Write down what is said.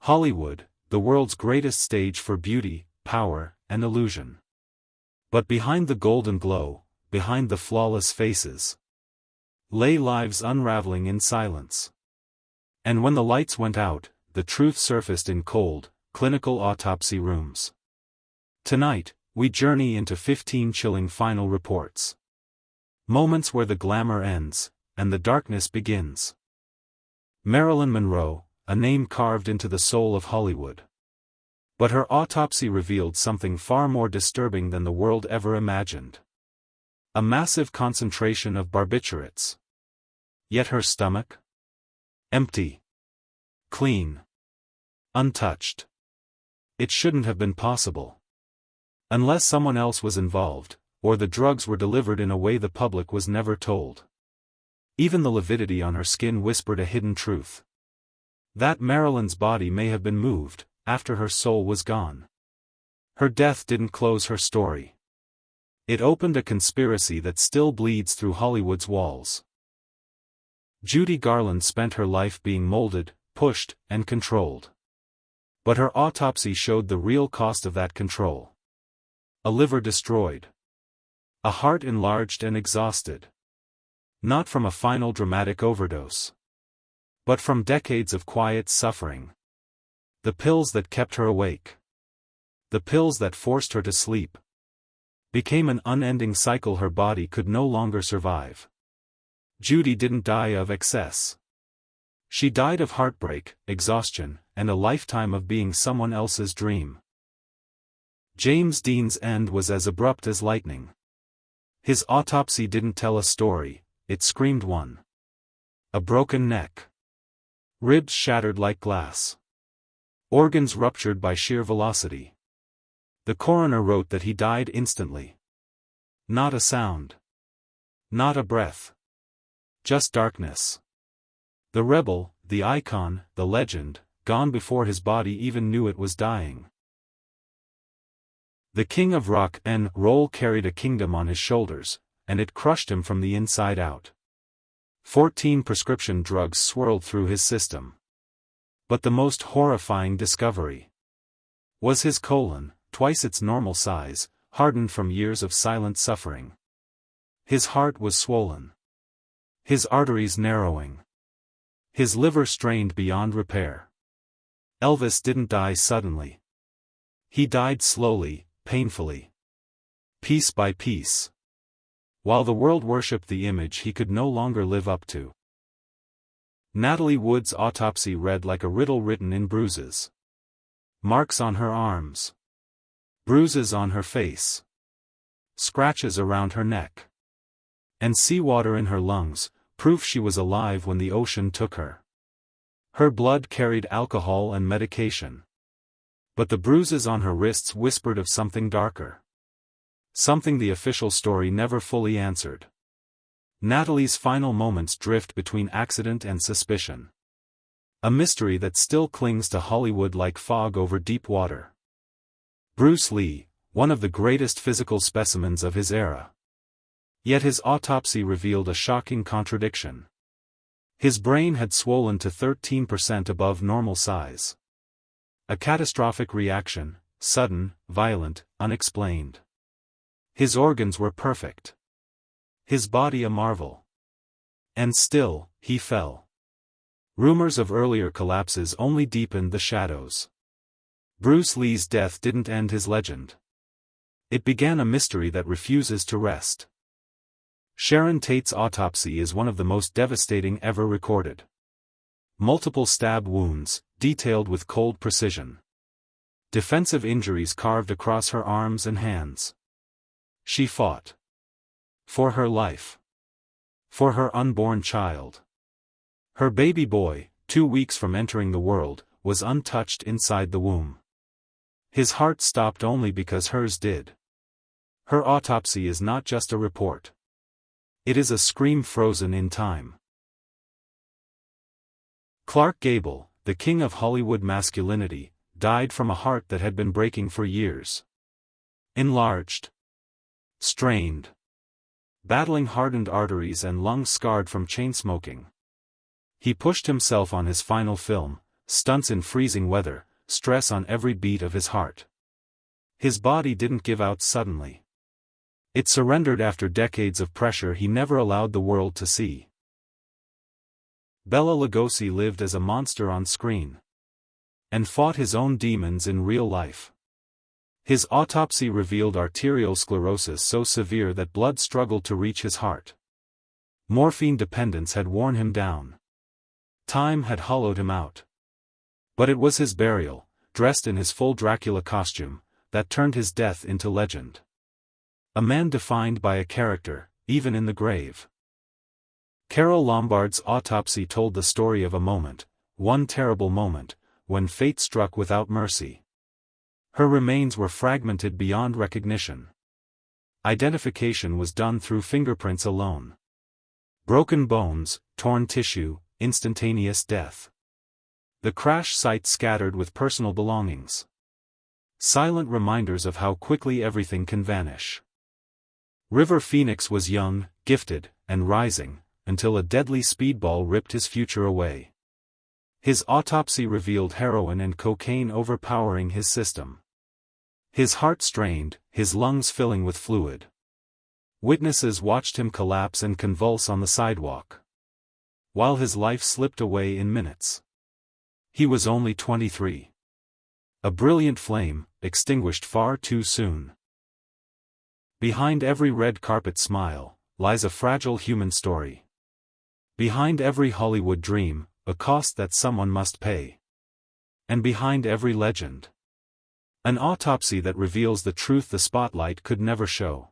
Hollywood, the world's greatest stage for beauty, power, and illusion. But behind the golden glow, behind the flawless faces, lay lives unraveling in silence. And when the lights went out, the truth surfaced in cold, clinical autopsy rooms. Tonight, we journey into 15 chilling final reports. Moments where the glamour ends, and the darkness begins. Marilyn Monroe, a name carved into the soul of Hollywood. But her autopsy revealed something far more disturbing than the world ever imagined. A massive concentration of barbiturates. Yet her stomach? Empty. Clean. Untouched. It shouldn't have been possible. Unless someone else was involved, or the drugs were delivered in a way the public was never told. Even the lividity on her skin whispered a hidden truth. That Marilyn's body may have been moved, after her soul was gone. Her death didn't close her story. It opened a conspiracy that still bleeds through Hollywood's walls. Judy Garland spent her life being molded, pushed, and controlled. But her autopsy showed the real cost of that control. A liver destroyed. A heart enlarged and exhausted. Not from a final dramatic overdose, but from decades of quiet suffering. The pills that kept her awake, the pills that forced her to sleep, became an unending cycle her body could no longer survive. Judy didn't die of excess. She died of heartbreak, exhaustion, and a lifetime of being someone else's dream. James Dean's end was as abrupt as lightning. His autopsy didn't tell a story, it screamed one. A broken neck. Ribs shattered like glass. Organs ruptured by sheer velocity. The coroner wrote that he died instantly. Not a sound. Not a breath. Just darkness. The rebel, the icon, the legend, gone before his body even knew it was dying. The king of rock and roll carried a kingdom on his shoulders, and it crushed him from the inside out. 14 prescription drugs swirled through his system. But the most horrifying discovery was his colon, twice its normal size, hardened from years of silent suffering. His heart was swollen. His arteries narrowing. His liver strained beyond repair. Elvis didn't die suddenly. He died slowly, painfully. Piece by piece. While the world worshipped the image he could no longer live up to. Natalie Wood's autopsy read like a riddle written in bruises. Marks on her arms. Bruises on her face. Scratches around her neck. And seawater in her lungs, proof she was alive when the ocean took her. Her blood carried alcohol and medication. But the bruises on her wrists whispered of something darker. Something the official story never fully answered. Natalie's final moments drift between accident and suspicion. A mystery that still clings to Hollywood like fog over deep water. Bruce Lee, one of the greatest physical specimens of his era. Yet his autopsy revealed a shocking contradiction. His brain had swollen to 13% above normal size. A catastrophic reaction, sudden, violent, unexplained. His organs were perfect. His body a marvel. And still, he fell. Rumors of earlier collapses only deepened the shadows. Bruce Lee's death didn't end his legend. It began a mystery that refuses to rest. Sharon Tate's autopsy is one of the most devastating ever recorded. Multiple stab wounds, detailed with cold precision. Defensive injuries carved across her arms and hands. She fought. For her life. For her unborn child. Her baby boy, 2 weeks from entering the world, was untouched inside the womb. His heart stopped only because hers did. Her autopsy is not just a report. It is a scream frozen in time. Clark Gable, the king of Hollywood masculinity, died from a heart that had been breaking for years. Enlarged. Strained. Battling hardened arteries and lungs scarred from chain smoking. He pushed himself on his final film, stunts in freezing weather, stress on every beat of his heart. His body didn't give out suddenly. It surrendered after decades of pressure he never allowed the world to see. Bela Lugosi lived as a monster on screen. And fought his own demons in real life. His autopsy revealed arterial sclerosis so severe that blood struggled to reach his heart. Morphine dependence had worn him down. Time had hollowed him out. But it was his burial, dressed in his full Dracula costume, that turned his death into legend. A man defined by a character, even in the grave. Carole Lombard's Autopsy told the story of a moment, one terrible moment, when fate struck without mercy. Her remains were fragmented beyond recognition. Identification was done through fingerprints alone. Broken bones, torn tissue, instantaneous death. The crash site scattered with personal belongings. Silent reminders of how quickly everything can vanish. River Phoenix was young, gifted, and rising, until a deadly speedball ripped his future away. His autopsy revealed heroin and cocaine overpowering his system. His heart strained, his lungs filling with fluid. Witnesses watched him collapse and convulse on the sidewalk. While his life slipped away in minutes. He was only 23. A brilliant flame, extinguished far too soon. Behind every red carpet smile, lies a fragile human story. Behind every Hollywood dream, a cost that someone must pay. And behind every legend, an autopsy that reveals the truth the spotlight could never show.